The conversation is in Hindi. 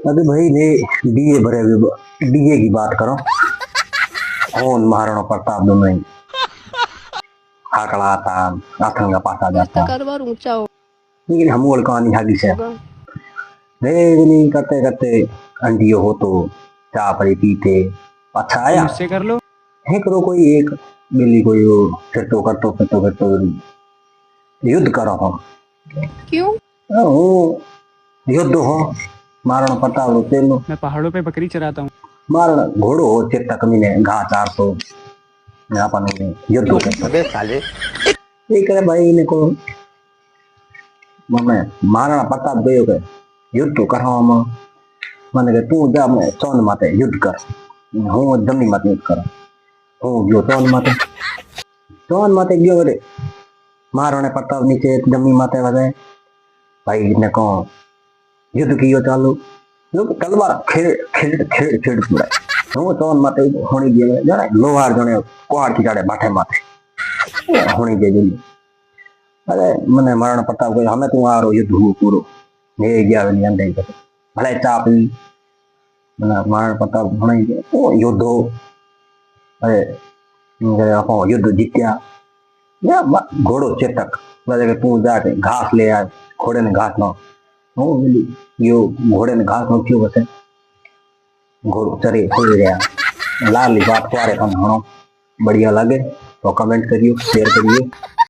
अभी भाई ने डीए भरे हुए डीए की बात करो। कौन महाराणा प्रताप दोनों ही आकड़ा आता आथन का पास आ इसका जाता। कारोबार ऊंचा लेकिन हम वो कहानी हागी से होगा। नहीं करते करते अंडियो हो तो चाय पड़ी पीते अच्छा तो आया मुझसे कर लो। है करो कोई एक मिली कोई वो फिर तो युद्ध करो हम क्यों? वो युद्ध हो मारण प्रताप रो तेलो मैं पहाड़ों पे बकरी चराता हूँ। मारण घोड़ो हो चेता कमी ने घा 400 अपन ने युद्ध करते अबे साले। ये करे भाई ने को मैं महाराणा प्रताप गयो के युद्ध करो हम मैंने के तू जा मैं चौन माते युद्ध कर हूँ जमी माते युद्ध कर हूँ गयो चौन माते गयो रे महाराणा प्रताप नीचे जमी माते वजे भाई ने को युद्ध कियो चालू जो तलवार खेड़ खेड़ खेड़ खेड़ पूरा हूँ चौन माते होनी जे जाने लोहार जने कुहाड़ की जाड़े बाठे माथे होनी जे जली अरे मैंने महाराणा प्रताप को हमें तू आ रो युद्ध हुआ पूरो ने गया वेली अंदर के भले चाप मैंने महाराणा प्रताप होनी जे ओ युद्ध हो अरे आप युद्ध जीत्या या घोड़ो चेतक वजह के तू जाके घास ले आए घोड़े ने घास ना हो मिली यो घोड़े ने घास नो क्यों बसे घोड़ो चरे हो गया लाल बात क्वारे हम बढ़िया लगे तो कमेंट करियो शेयर करियो।